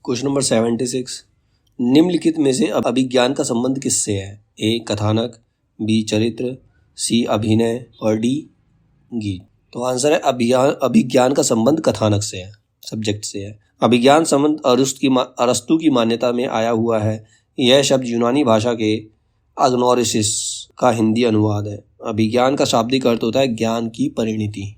Question number 76, निम्नलिखित में से अभिज्ञान का संबंध किससे है? ए कथानक, बी चरित्र, सी अभिनय और डी गीत। तो आंसर है अभिज्ञान का संबंध कथानक से है, सब्जेक्ट से है। अभिज्ञान संबंध अरस्तु की मान्यता में आया हुआ है। यह शब्द यूनानी भाषा के अग्नोरिसिस का हिंदी अनुवाद है। अभिज्ञान का शाब्दिक अर्थ होता है ज्ञान की परिणति।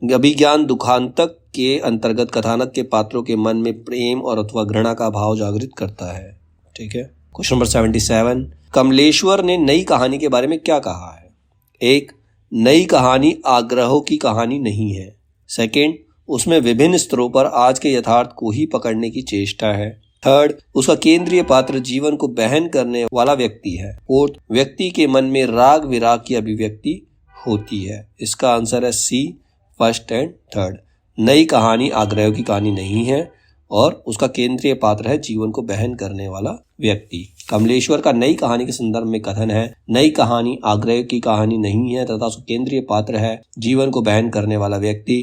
अभिज्ञान दुखांतक के अंतर्गत कथानक के पात्रों के मन में प्रेम और अथवा घृणा का भाव जागृत करता है। ठीक है। क्वेश्चन नंबर 77, कमलेश्वर ने नई कहानी के बारे में क्या कहा है? एक, नई कहानी आग्रहों की कहानी नहीं है। सेकंड, उसमें विभिन्न स्तरों पर आज के यथार्थ को ही पकड़ने की चेष्टा है। थर्ड, उसका केंद्रीय पात्र जीवन को बहन करने वाला व्यक्ति है। फोर्थ, व्यक्ति के मन में राग विराग की अभिव्यक्ति होती है। इसका आंसर है सी, फर्स्ट एंड थर्ड। नई कहानी आग्रह की कहानी नहीं है और उसका केंद्रीय पात्र है जीवन को बहन करने वाला व्यक्ति। कमलेश्वर का नई कहानी के संदर्भ में कथन है, नई कहानी आग्रह की कहानी नहीं है तथा उसका केंद्रीय पात्र है जीवन को बहन करने वाला व्यक्ति।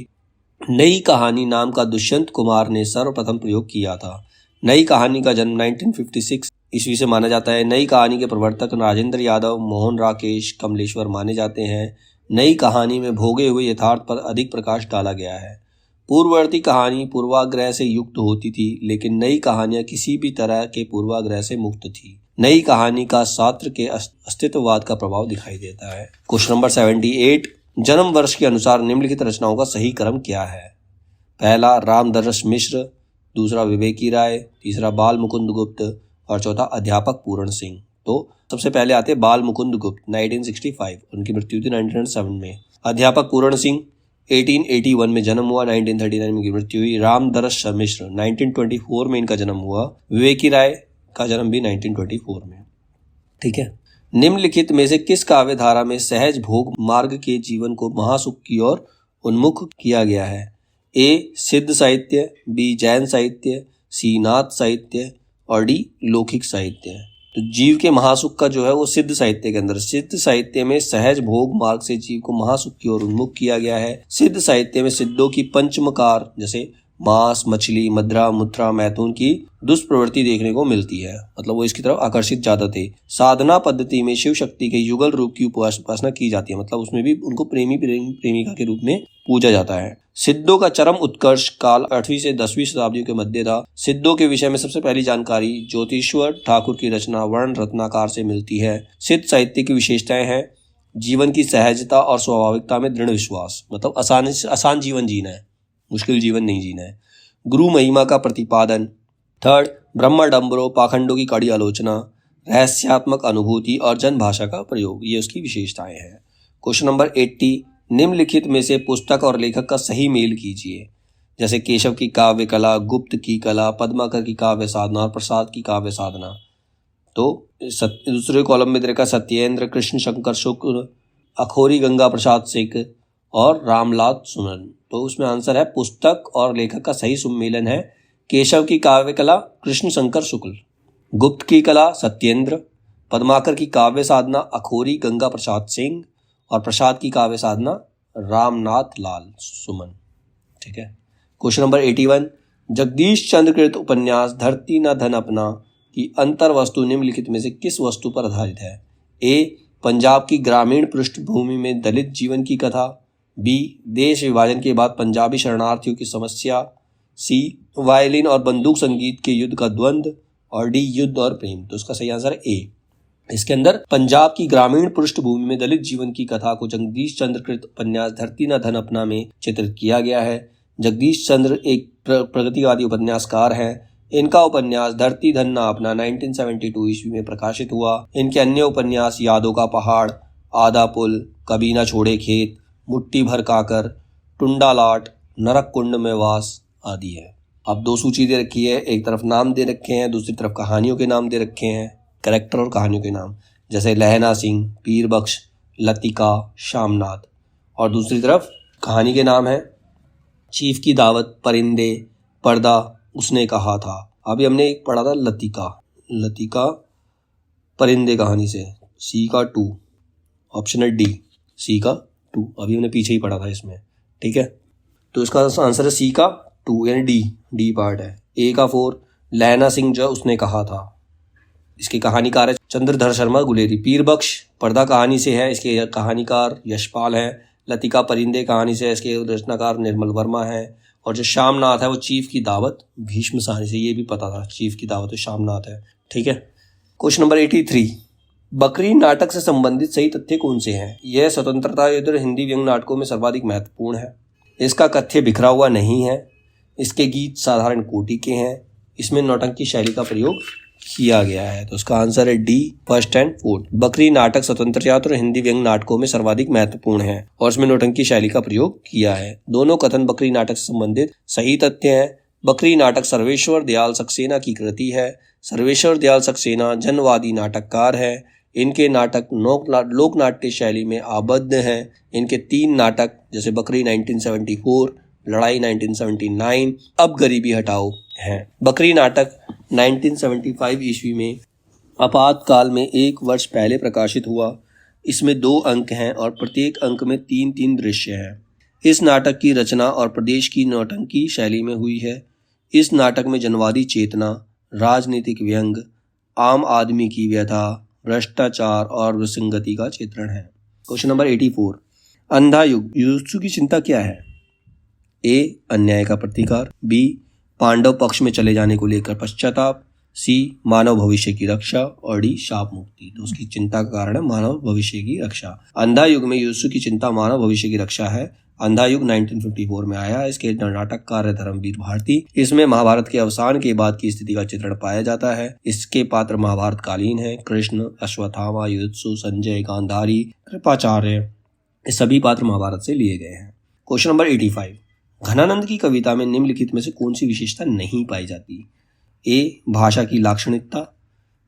नई कहानी नाम का दुष्यंत कुमार ने सर्वप्रथम प्रयोग किया था। नई कहानी का जन्म 1956 ईस्वी से माना जाता है। नई कहानी के प्रवर्तक राजेंद्र यादव, मोहन राकेश कमलेश्वर माने जाते हैं। नई कहानी में भोगे हुए यथार्थ पर अधिक प्रकाश डाला गया है। पूर्ववर्ती कहानी पूर्वाग्रह से युक्त होती थी, लेकिन नई कहानियां किसी भी तरह के पूर्वाग्रह से मुक्त थी। नई कहानी का शास्त्र के अस्तित्ववाद का प्रभाव दिखाई देता है। क्वेश्चन नंबर 78, जन्म वर्ष के अनुसार निम्नलिखित रचनाओं का सही क्रम क्या है? पहला रामदरस मिश्र, दूसरा विवेकी राय, तीसरा बाल मुकुंद गुप्त और चौथा अध्यापक पूरण सिंह। तो सबसे पहले आते बाल मुकुंद गुप्त 1965, उनकी मृत्यु थी 1907 में। अध्यापक पूरण सिंह 1881 में जन्म हुआ, 1939 में मृत्यु हुई। रामदरस मिश्र 1924 में इनका जन्म हुआ। विवेकी राय का जन्म भी 1924 में। ठीक है। निम्नलिखित में से किस काव्य धारा में सहज भोग मार्ग के जीवन को महासुख की ओर उन्मुख किया गया है? ए सिद्ध साहित्य, बी जैन साहित्य, सी नाथ साहित्य और डी लौकिक साहित्य। तो जीव के महासुख का जो है वो सिद्ध साहित्य के अंदर, सिद्ध साहित्य में सहज भोग मार्ग से जीव को महासुख की ओर उन्मुख किया गया है। सिद्ध साहित्य में सिद्धों की पंचमकार जैसे मांस, मछली, मदिरा, मूत्रा, मैथुन की दुष्प्रवृत्ति देखने को मिलती है, मतलब वो इसकी तरफ आकर्षित ज्यादा थे। साधना पद्धति में शिव शक्ति के युगल रूप की उपासना की जाती है, मतलब उसमें भी उनको प्रेमिका के रूप में पूजा जाता है। सिद्धों का चरम उत्कर्ष काल 8वीं से 10वीं शताब्दी के मध्य था। सिद्धों के विषय में सबसे पहली जानकारी ज्योतिश्वर ठाकुर की रचना वर्ण रत्नाकर से मिलती है। सिद्ध साहित्य की विशेषताएं हैं जीवन की सहजता और स्वाभाविकता में दृढ़ विश्वास, मतलब आसान जीवन जीना है, मुश्किल जीवन नहीं जीना है। गुरु महिमा का प्रतिपादन। थर्ड, ब्रह्मडंबरों पाखंडों की कड़ी आलोचना, रहस्यात्मक अनुभूति और जन भाषा का प्रयोग, ये उसकी विशेषताएं हैं। क्वेश्चन नंबर 80, निम्नलिखित में से पुस्तक और लेखक का सही मेल कीजिए। जैसे केशव की काव्य कला, गुप्त की कला, पद्माकर की काव्य साधना और प्रसाद की काव्य साधना। तो दूसरे कॉलम में देखा सत्येंद्र, कृष्ण शंकर शुक्ल, अखोरी गंगा प्रसाद सिंह और रामलाल सुमन। तो उसमें आंसर है पुस्तक और लेखक का सही सम्मेलन है केशव की काव्य कला कृष्ण शंकर शुक्ल, गुप्त की कला सत्येंद्र, पद्माकर की काव्य साधना अखोरी गंगा प्रसाद सिंह और प्रसाद की काव्य साधना रामनाथ लाल सुमन। ठीक है। क्वेश्चन नंबर 81, जगदीश चंद्र कृत उपन्यास धरती न धन अपना की अंतर वस्तु निम्नलिखित में से किस वस्तु पर आधारित है? ए पंजाब की ग्रामीण पृष्ठभूमि में दलित जीवन की कथा, बी देश विभाजन के बाद पंजाबी शरणार्थियों की समस्या, सी वायलिन और बंदूक संगीत के युद्ध का द्वंद्व और डी युद्ध और प्रेम। तो उसका सही आंसर है ए। इसके अंदर पंजाब की ग्रामीण पृष्ठभूमि में दलित जीवन की कथा को जगदीश चंद्र कृत उपन्यास धरती न धन अपना में चित्रित किया गया है। जगदीश चंद्र एक प्रगतिवादी उपन्यासकार हैं। इनका उपन्यास धरती धन ना अपना 1972 ईस्वी में प्रकाशित हुआ। इनके अन्य उपन्यास यादों का पहाड़, आधा पुल, कभी ना छोड़े खेत, मुट्ठी भर काकर, टुंडा लाट, नरक कुंड में वास आदि है। अब दो सूची दे रखी है, एक तरफ नाम दे रखे हैं, दूसरी तरफ कहानियों के नाम दे रखे हैं, कैरेक्टर और कहानियों के नाम, जैसे लहना सिंह, पीर बख्श, लतिका, शामनाथ। और दूसरी तरफ कहानी के नाम है चीफ की दावत, परिंदे, पर्दा, उसने कहा था। अभी हमने एक पढ़ा था लतिका परिंदे कहानी से, सी का 2, ऑप्शन है डी, सी का 2। अभी हमने पीछे ही पढ़ा था इसमें। ठीक है, तो इसका आंसर है सी का 2 यानी डी पार्ट है। ए का 4 लैना सिंह जो उसने कहा था। इसके कहानीकार है चंद्रधर शर्मा गुलेरी। पीर बख्श पर्दा कहानी से है, इसके कहानीकार यशपाल है। लतिका परिंदे कहानी से है, इसके रचनाकार निर्मल वर्मा है। और जो श्यामनाथ है वो चीफ की दावत भीष्म साहनी से, ये भी पता था चीफ की दावत श्यामनाथ है। ठीक है। क्वेश्चन नंबर 83, बकरी नाटक से संबंधित सही तथ्य कौन से हैं? यह स्वतंत्रता युद्ध हिंदी व्यंग्य नाटकों में सर्वाधिक महत्वपूर्ण है। इसका कथ्य बिखरा हुआ नहीं है। इसके गीत साधारण कोटि के हैं। इसमें नौटंकी शैली का प्रयोग किया गया है। तो उसका आंसर है डी, फर्स्ट एंड फोर्थ। बकरी नाटक स्वतंत्र यात्रा और हिंदी व्यंग्य नाटकों में सर्वाधिक महत्वपूर्ण है और इसमें नौटंकी शैली का प्रयोग किया है। दोनों कथन बकरी नाटक से संबंधित सही तथ्य हैं। बकरी नाटक सर्वेश्वर दयाल सक्सेना की कृति है। सर्वेश्वर दयाल सक्सेना जनवादी नाटककार है। इनके नाटक लोक नाट्य शैली में आबद्ध हैं। इनके 3 नाटक जैसे बकरी 1974, लड़ाई 1979, अब गरीबी हटाओ हैं। बकरी नाटक 1975 ईस्वी में आपातकाल में 1 वर्ष पहले प्रकाशित हुआ। इसमें 2 अंक हैं और प्रत्येक अंक में 3-3 दृश्य हैं। इस नाटक की रचना और प्रदेश की नौटंकी शैली में हुई है। इस नाटक में जनवादी चेतना, राजनीतिक व्यंग, आम आदमी की व्यथा, भ्रष्टाचार और विसंगति का चित्रण है। क्वेश्चन नंबर 84, अंधा युग युयुत्सु की चिंता क्या है? ए, अन्याय का प्रतिकार। बी, पांडव पक्ष में चले जाने को लेकर पश्चाताप। सी, मानव भविष्य की रक्षा। और डी, शाप मुक्ति। तो उसकी चिंता का कारण है मानव भविष्य की रक्षा। अंधा युग में युयुत्सु की चिंता मानव भविष्य की रक्षा है। अंधा युग 1954 में आया। इसके नाटककार है धर्मवीर भारती। इसमें महाभारत के अवसान के बाद की स्थिति का चित्रण पाया जाता है। इसके पात्र महाभारत कालीन है। कृष्ण, अश्वत्थामा, युयुत्सु, संजय, गांधारी, कृपाचार्य, ये सभी पात्र महाभारत से लिए गए हैं। क्वेश्चन नंबर 85, घनानंद की कविता में निम्नलिखित में से कौन सी विशेषता नहीं पाई जाती? ए, भाषा की लाक्षणिकता।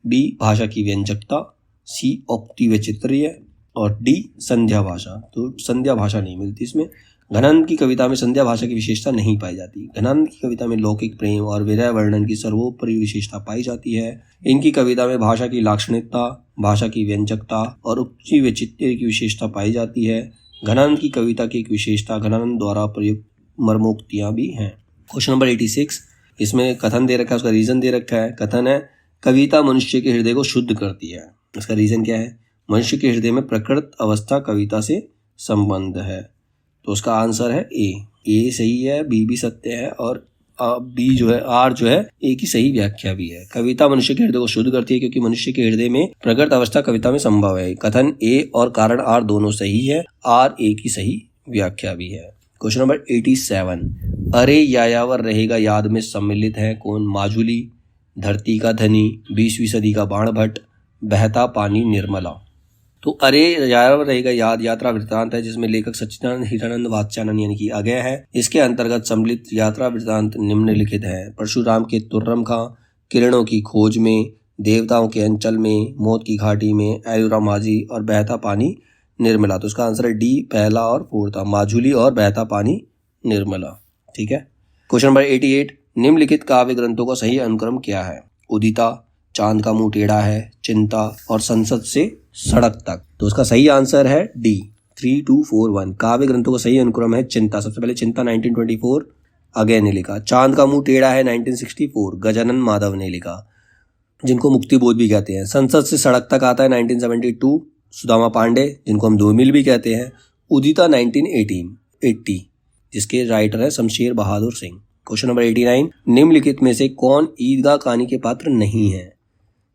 बी, भाषा की व्यंजकता। सी, उक्ति वैचित्र्य। और डी, संध्या भाषा। तो संध्या भाषा नहीं मिलती इसमें। घनानंद की कविता में संध्या भाषा की विशेषता नहीं पाई जाती। घनानंद की कविता में लौकिक प्रेम और विरह वर्णन की सर्वोपरि विशेषता पाई जाती है। इनकी कविता में भाषा की लाक्षणिकता, भाषा की व्यंजकता और उक्ति वैचित्र्य की विशेषता पाई जाती है। घनानंद की कविता की एक विशेषता घनानंद द्वारा प्रयुक्त मर्मोक्तियां भी हैं। क्वेश्चन नंबर 86, इसमें कथन दे रखा है, उसका रीजन दे रखा है। कथन है, कविता मनुष्य के हृदय को शुद्ध करती है। इसका रीजन क्या है? मनुष्य के हृदय में प्रकृत अवस्था कविता से संबंध है। तो उसका आंसर है ए सही है, बी भी सत्य है और बी जो है, आर जो है, ए की सही व्याख्या भी है। कविता मनुष्य के हृदय को शुद्ध करती है क्योंकि मनुष्य के हृदय में प्रकृत अवस्था कविता में संभव है। कथन ए और कारण आर दोनों सही है। आर ए की सही व्याख्या भी है। क्वेश्चन नंबर 87, अरे यायावर रहेगा याद में सम्मिलित है कौन? माजुली, धरती का धनी, 20वीं सदी का बाणभट्ट, बहता पानी निर्मला। तो अरे यायावर रहेगा याद यात्रा वृत्तांत है जिसमें लेखक सच्चिदानंद हीरानंद वात्स्यानंद यानी कि आ गया है। इसके अंतर्गत सम्मिलित यात्रा वृत्तांत निम्नलिखित है। परशुराम के तुर्रम खां, किरणों की खोज में, देवताओं के अंचल में, मौत की घाटी में, एलोरा माजी और बहता पानी निर्मला। तो उसका आंसर है डी, पहला और फोर्थ, माजुली और बहता पानी निर्मला। ठीक है। क्वेश्चन नंबर 88, निम्नलिखित काव्य ग्रंथों का सही अनुक्रम क्या है? उदिता, चांद का मुंह टेढ़ा है, चिंता और संसद से सड़क तक। तो उसका सही आंसर है डी, 3, 2, 4, 1। काव्य ग्रंथों का सही अनुक्रम है चिंता। सबसे पहले चिंता 1924 अगय ने लिखा। चांद का मुंह टेढ़ा है 1964 गजानन माधव ने लिखा, जिनको मुक्ति बोध भी कहते हैं। संसद से सड़क तक आता है 1972 सुदामा पांडे, जिनको हम धूमिल भी कहते हैं। उदिता 1980 जिसके राइटर है शमशेर बहादुर सिंह। क्वेश्चन नंबर 89, निम्नलिखित में से कौन ईदगाह कहानी के पात्र नहीं है?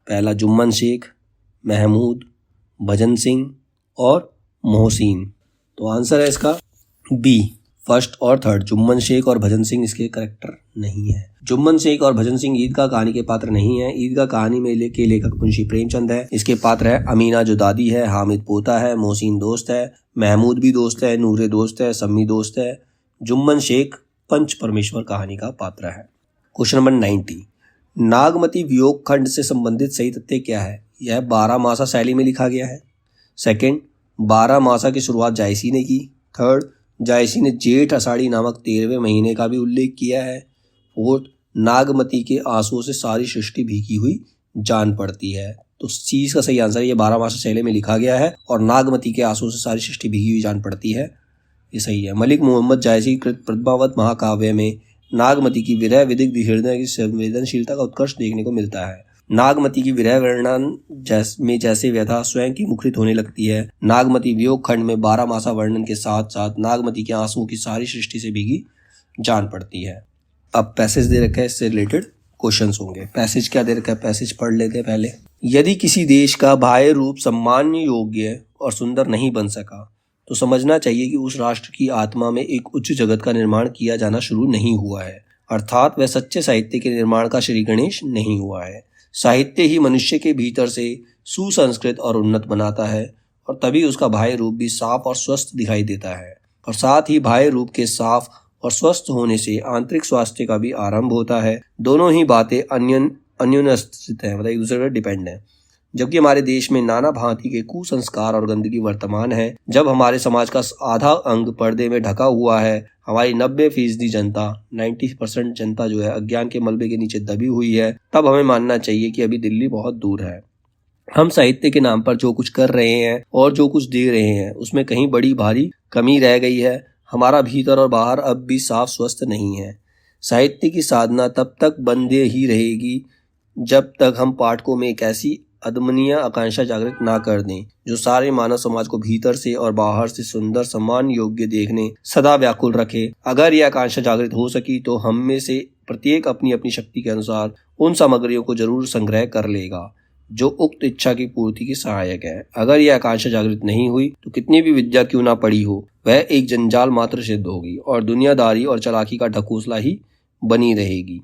पहला जुम्मन शेख, महमूद, भजन सिंह और मोहसिन। तो आंसर है इसका बी, फर्स्ट और थर्ड। जुम्मन शेख और भजन सिंह इसके करेक्टर नहीं है। जुम्मन शेख और भजन सिंह ईदगाह कहानी के पात्र नहीं है। ईदगाह कहानी में के लेखक मुंशी प्रेमचंद है। इसके पात्र है अमीना जो दादी है, हामिद पोता है, मोहसिन दोस्त है, महमूद भी दोस्त है, नूरे दोस्त है, सम्मी दोस्त है। जुम्मन शेख पंच परमेश्वर कहानी का पात्र है। क्वेश्चन नंबर 90, नागमती वियोग खंड से संबंधित सही तथ्य क्या है? यह 12 मासा शैली में लिखा गया है। सेकंड, 12 मासा की शुरुआत जायसी ने की। थर्ड, जायसी ने जेठ अषाढ़ी नामक 13वें महीने का भी उल्लेख किया है। फोर्थ, नागमती के आंसुओं से सारी सृष्टि भीगी हुई जान पड़ती है। तो चीज का सही आंसर है ये 12 मासा शैली में लिखा गया है और नागमती के आंसुओं से सारी सृष्टि भीगी हुई जान पड़ती है, ये सही है। मलिक मोहम्मद जायसी कृत पद्मावत महाकाव्य में नागमती की विरह विदिग्ध हृदय की संवेदनशीलता का उत्कर्ष देखने को मिलता है। नागमती की विरह वर्णन में जैसे व्यथा स्वयं की मुखरित होने लगती है। नागमती वियोग खंड में 12 मासा वर्णन के साथ साथ नागमती के आंसुओं की सारी सृष्टि से भीगी जान पड़ती है। अब पैसेज दे रखा है, इससे रिलेटेड क्वेश्चंस होंगे। पैसेज क्या दे रखा है, पैसेज पढ़ लेते हैं पहले। यदि किसी देश का बाह्य रूप सम्मान्य योग्य और सुंदर नहीं बन सका तो समझना चाहिए कि उस राष्ट्र की आत्मा में एक उच्च जगत का निर्माण किया जाना शुरू नहीं हुआ है, अर्थात वह सच्चे साहित्य के निर्माण का श्री गणेश नहीं हुआ है। साहित्य ही मनुष्य के भीतर से सुसंस्कृत और उन्नत बनाता है और तभी उसका बाह्य रूप भी साफ और स्वस्थ दिखाई देता है, और साथ ही बाह्य रूप के साफ और स्वस्थ होने से आंतरिक स्वास्थ्य का भी आरंभ होता है। दोनों ही बातें अन्योन्याश्रित हैं, मतलब एक दूसरे पर डिपेंड है। जबकि हमारे देश में नाना भांति के कुसंस्कार और गंदगी वर्तमान है, जब हमारे समाज का आधा अंग पर्दे में ढका हुआ है, हमारी 90% जनता 90% जनता जो है अज्ञान के मलबे के नीचे दबी हुई है, तब हमें मानना चाहिए कि अभी दिल्ली बहुत दूर है। हम साहित्य के नाम पर जो कुछ कर रहे हैं और जो कुछ दे रहे हैं उसमें कहीं बड़ी भारी कमी रह गई है। हमारा भीतर और बाहर अब भी साफ स्वस्थ नहीं है। साहित्य की साधना तब तक बंदे ही रहेगी जब तक हम पाठकों में एक ऐसी अदमनीय आकांक्षा जागृत ना कर दें जो सारे मानव समाज को भीतर से और बाहर से सुंदर सम्मान योग्य देखने सदा व्याकुल रखे। अगर यह आकांक्षा जागृत हो सकी तो हम में से प्रत्येक अपनी अपनी शक्ति के अनुसार उन सामग्रियों को जरूर संग्रह कर लेगा जो उक्त इच्छा की पूर्ति की सहायक है। अगर यह आकांक्षा जागृत नहीं हुई तो कितनी भी विद्या क्यों ना पड़ी हो, वह एक जंजाल मात्र सिद्ध होगी और दुनियादारी और चालाकी का ढकोसला ही बनी रहेगी।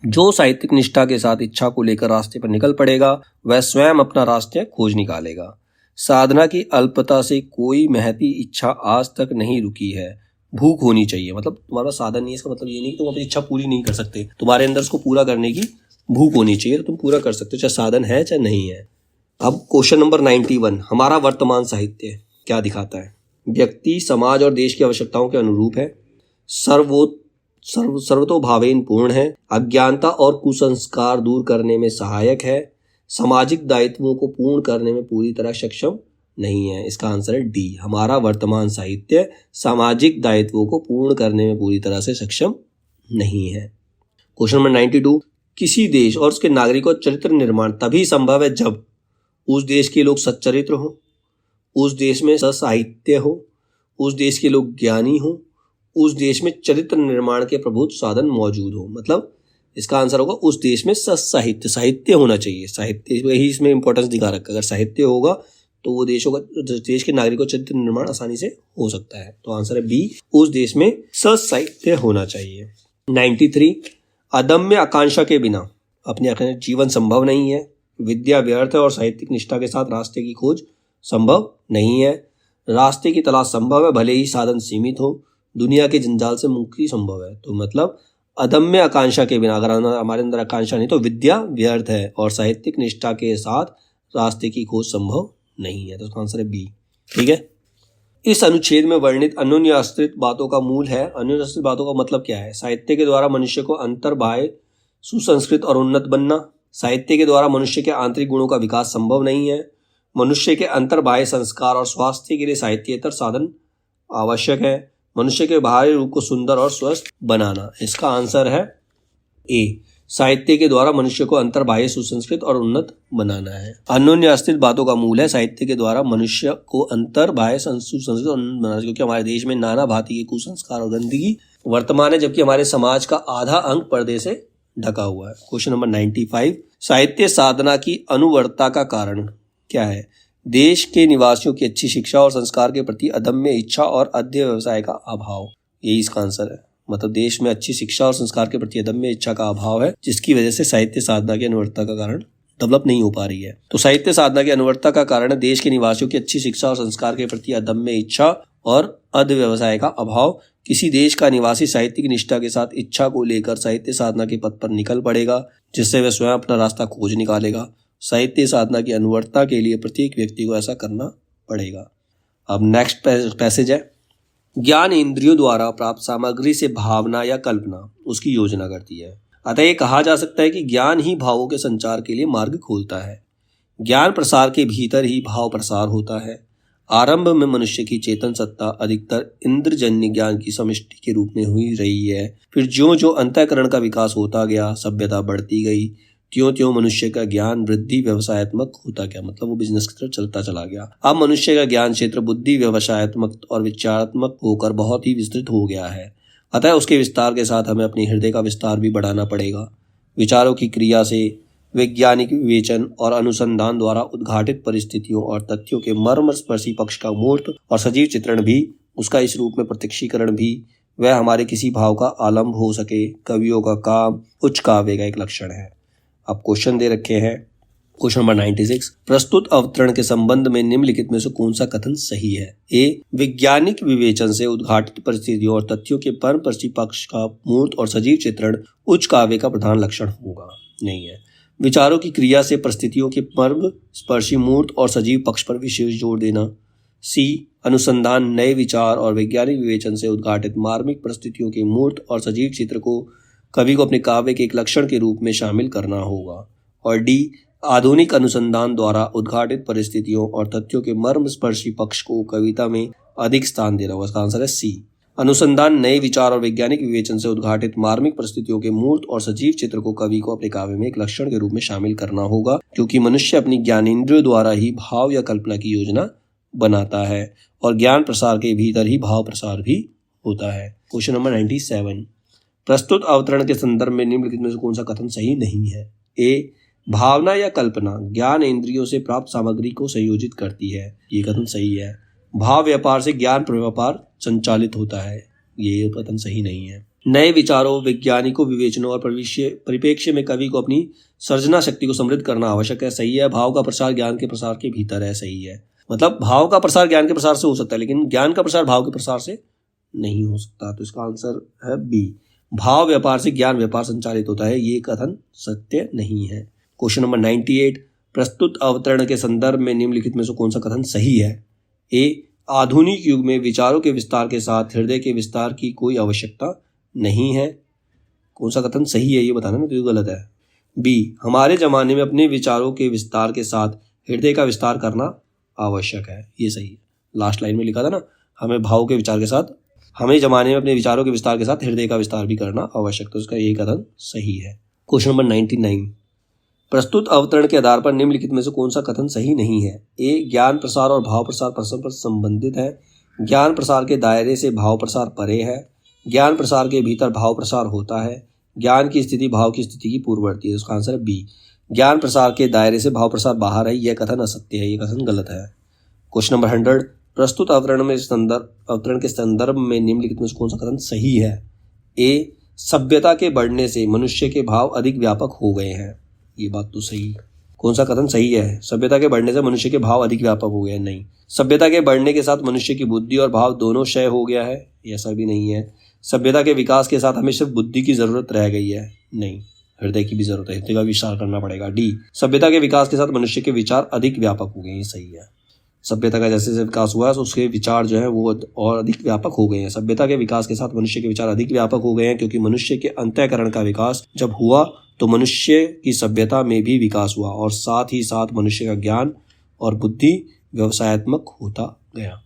जो साहित्यिक निष्ठा के साथ इच्छा को लेकर रास्ते पर निकल पड़ेगा वह स्वयं अपना रास्ते खोज निकालेगा। साधना की अल्पता से कोई महती इच्छा आज तक नहीं रुकी है। भूख होनी चाहिए, मतलब तुम्हारा साधन नहीं है, इसका मतलब ये नहीं कि तुम अपनी इच्छा पूरी नहीं कर सकते, तुम्हारे अंदर उसको पूरा करने की भूख होनी चाहिए, तो तुम पूरा कर सकते हो, चाहे साधन है चाहे नहीं है। अब क्वेश्चन नंबर 91, हमारा वर्तमान साहित्य क्या दिखाता है? व्यक्ति, समाज और देश की आवश्यकताओं के अनुरूप है, सर्वतोभावेन पूर्ण है, अज्ञानता और कुसंस्कार दूर करने में सहायक है, सामाजिक दायित्वों को पूर्ण करने में पूरी तरह सक्षम नहीं है। इसका आंसर है डी, हमारा वर्तमान साहित्य सामाजिक दायित्वों को पूर्ण करने में पूरी तरह से सक्षम नहीं है। क्वेश्चन नंबर 92, किसी देश और उसके नागरिकों का चरित्र निर्माण तभी संभव है जब उस देश के लोग सच्चरित्र हो, उस देश में ससाहित्य हो, उस देश के लोग ज्ञानी हो, उस देश में चरित्र निर्माण के प्रभुत्व साधन मौजूद हो। मतलब इसका आंसर होगा उस देश में ससाहित्य, साहित्य होना चाहिए। साहित्य ही इसमें इंपॉर्टेंस दिखा रखा है। अगर साहित्य होगा तो वो देश के नागरिकों का चरित्र निर्माण आसानी से हो सकता है। तो आंसर है बी, उस देश में ससाहित्य होना चाहिए। 93, अदम्य आकांक्षा के बिना अपने जीवन संभव नहीं है, विद्या व्यर्थ है और साहित्यिक निष्ठा के साथ रास्ते की खोज संभव नहीं है। रास्ते की तलाश संभव है भले ही साधन सीमित हो, दुनिया के जंजाल से मुक्ति संभव है। तो मतलब अदम्य आकांक्षा के बिना, अगर हमारे अंदर आकांक्षा नहीं तो विद्या व्यर्थ है और साहित्यिक निष्ठा के साथ रास्ते की खोज संभव नहीं है। तो उसका आंसर है बी। ठीक है, इस अनुच्छेद में वर्णित अन्योन्याश्रित बातों का मूल है। अन्योन्याश्रित बातों का मतलब क्या है? साहित्य के द्वारा मनुष्य को अंतर बाह्य सुसंस्कृत और उन्नत बनना, साहित्य के द्वारा मनुष्य के आंतरिक गुणों का विकास संभव नहीं है, मनुष्य के अंतर बाह्य संस्कार और स्वास्थ्य के लिए साहित्येतर साधन आवश्यक है, मनुष्य के बाहरी रूप को सुंदर और स्वस्थ बनाना। इसका आंसर है ए, साहित्य के द्वारा मनुष्य को अंतर बाह्य सुसंस्कृत और उन्नत बनाना है। अन्योन्याश्रित बातों का मूल है साहित्य के द्वारा मनुष्य को अंतर बाह्य सुसंस्कृत और उन्नत बनाना, क्योंकि हमारे देश में नाना भांति के कुसंस्कार और गंदगी वर्तमान है, जबकि हमारे समाज का आधा अंग पर्दे से ढका हुआ है। क्वेश्चन नंबर 95, साहित्य साधना की अनुवर्तता का कारण क्या है? देश के निवासियों की अच्छी शिक्षा और संस्कार के प्रति अदम्य इच्छा और अध्यय व्यवसाय का अभाव, यही इसका आंसर है। मतलब देश में अच्छी शिक्षा और संस्कार के प्रति अदम्य इच्छा का अभाव है, जिसकी वजह से साहित्य साधना की अनुवर्तता का कारण डेवलप नहीं हो पा रही है। तो साहित्य साधना की अनुवर्तता का कारण है देश के निवासियों की अच्छी शिक्षा और संस्कार के प्रति अदम्य इच्छा और अध्यय व्यवसाय का अभाव। किसी देश का निवासी साहित्य की निष्ठा के साथ इच्छा को लेकर साहित्य साधना के पथ पर निकल पड़ेगा, जिससे वह स्वयं अपना रास्ता खोज निकालेगा। साहित्य साधना की अनुवर्तता के लिए प्रत्येक व्यक्ति को ऐसा करना पड़ेगा। अब नेक्स्ट पैसेज है, ज्ञान इंद्रियों द्वारा प्राप्त सामग्री से भावना या कल्पना उसकी योजना करती है। अतः ये कहा जा सकता है कि ज्ञान ही भावों के संचार के लिए मार्ग खोलता है। ज्ञान प्रसार के भीतर ही भाव प्रसार होता है। आरंभ में मनुष्य की चेतन सत्ता अधिकतर इंद्रजन्य ज्ञान की समष्टि के रूप में हुई रही है। फिर ज्यों ज्यों अंतःकरण का विकास होता गया, सभ्यता बढ़ती गई, त्यों त्यों मनुष्य का ज्ञान वृद्धि व्यवसायत्मक होता गया, मतलब वो बिजनेस की तरफ चलता चला गया। अब मनुष्य का ज्ञान क्षेत्र बुद्धि व्यवसायत्मक और विचारात्मक होकर बहुत ही विस्तृत हो गया है। अतः उसके विस्तार के साथ हमें अपने हृदय का विस्तार भी बढ़ाना पड़ेगा। विचारों की क्रिया से वैज्ञानिक विवेचन और अनुसंधान द्वारा उद्घाटित परिस्थितियों और तथ्यों के मर्मस्पर्शी पक्ष का मूर्त और सजीव चित्रण भी, उसका इस रूप में प्रत्यक्षीकरण भी, वह हमारे किसी भाव का आलम्ब हो सके, कवियों का काम उच्च काव्य का एक लक्षण है। अब क्वेश्चन दे रखे हैं। क्वेश्चन नंबर 96, प्रस्तुत अवतरण के संबंध में निम्नलिखित में से कौन सा कथन सही है? ए, वैज्ञानिक विवेचन से उद्घाटित परिस्थितियों और तथ्यों के परमपर्शी पक्ष का मूर्त और सजीव चित्रण उच्च काव्य का प्रधान लक्षण होगा। नहीं है। विचारों की क्रिया से परिस्थितियों के मर्म स्पर्शी मूर्त और सजीव पक्ष पर विशेष जोर देना। सी, अनुसंधान नए विचार और वैज्ञानिक विवेचन से उद्घाटित मार्मिक परिस्थितियों के मूर्त और सजीव चित्र को कवि को अपने काव्य के एक लक्षण के रूप में शामिल करना होगा। और डी, आधुनिक अनुसंधान द्वारा उद्घाटित परिस्थितियों और तथ्यों के मर्म स्पर्शी पक्ष को कविता में अधिक स्थान देना होगा। इसका आंसर है सी, अनुसंधान नए विचार और वैज्ञानिक विवेचन से उद्घाटित मार्मिक परिस्थितियों के मूर्त और सजीव चित्र को कवि को अपने काव्य में एक लक्षण के रूप में शामिल करना होगा, क्योंकि मनुष्य अपनी ज्ञानेंद्रियों द्वारा ही भाव या कल्पना की योजना बनाता है और ज्ञान प्रसार के भीतर ही भाव प्रसार भी होता है। क्वेश्चन नंबर 97, प्रस्तुत अवतरण के संदर्भ में निम्नलिखित में से कौन सा कथन सही नहीं है? ए, भावना या कल्पना ज्ञान इंद्रियों से प्राप्त सामग्री को संयोजित करती है, ये कथन सही है। भाव व्यापार से ज्ञान व्यापार संचालित होता है, ये कथन सही नहीं है। नए विचारों, वैज्ञानिकों, विवेचनों और परिप्रेक्ष्य में कवि को अपनी सर्जना शक्ति को समृद्ध करना आवश्यक है, सही है। भाव का प्रसार ज्ञान के प्रसार के भीतर है, सही है। मतलब भाव का प्रसार ज्ञान के प्रसार से हो सकता है, लेकिन ज्ञान का प्रसार भाव के प्रसार से नहीं हो सकता। तो इसका आंसर है बी, भाव व्यापार से ज्ञान व्यापार संचालित होता है, ये कथन सत्य नहीं है। क्वेश्चन नंबर 98, प्रस्तुत अवतरण के संदर्भ में निम्नलिखित में से कौन सा कथन सही है? ए, आधुनिक युग में विचारों के विस्तार के साथ हृदय के विस्तार की कोई आवश्यकता नहीं है। कौन सा कथन सही है ये बताना ना, तो ये गलत है। बी, हमारे जमाने में अपने विचारों के विस्तार के साथ हृदय का विस्तार करना आवश्यक है, ये सही है। लास्ट लाइन में लिखा था ना, हमें भाव के विचार के साथ, हमें जमाने में अपने विचारों के विस्तार के साथ हृदय का विस्तार भी करना आवश्यक, तो इसका ये कथन सही है। क्वेश्चन नंबर 99, प्रस्तुत अवतरण के आधार पर निम्नलिखित में से कौन सा कथन सही नहीं है? ए, ज्ञान प्रसार और भाव प्रसार परस्पर संबंधित है। ज्ञान प्रसार के दायरे से भाव प्रसार परे है। ज्ञान प्रसार के भीतर भाव प्रसार होता है। ज्ञान की स्थिति भाव की स्थिति की पूर्ववर्ती है, उसका आंसर है बी, ज्ञान प्रसार के दायरे से भाव प्रसार बाहर है, यह कथन असत्य है, यह कथन गलत है। क्वेश्चन नंबर 100, प्रस्तुत अवतरण के संदर्भ में निम्नलिखित में से कौन सा कथन सही है? ए, सभ्यता के बढ़ने से मनुष्य के भाव अधिक व्यापक हो गए हैं, ये बात तो सही। कौन सा कथन सही है? सभ्यता के बढ़ने से मनुष्य के भाव अधिक व्यापक हो गए हैं, नहीं। सभ्यता के बढ़ने के साथ मनुष्य की बुद्धि और भाव दोनों क्षय हो गया है, ऐसा भी नहीं है। सभ्यता के विकास के साथ हमें सिर्फ बुद्धि की जरूरत रह गई है, नहीं, हृदय की भी जरूरत है, हृदय का विचार करना पड़ेगा। डी, सभ्यता के विकास के साथ मनुष्य के विचार अधिक व्यापक हो गए, ये सही है। सभ्यता का जैसे जैसे विकास हुआ है तो उसके विचार जो है वो और अधिक व्यापक हो गए हैं। सभ्यता के विकास के साथ मनुष्य के विचार अधिक व्यापक हो गए हैं, क्योंकि मनुष्य के अंतःकरण का विकास जब हुआ तो मनुष्य की सभ्यता में भी विकास हुआ और साथ ही साथ मनुष्य का ज्ञान और बुद्धि व्यवसायत्मक होता गया।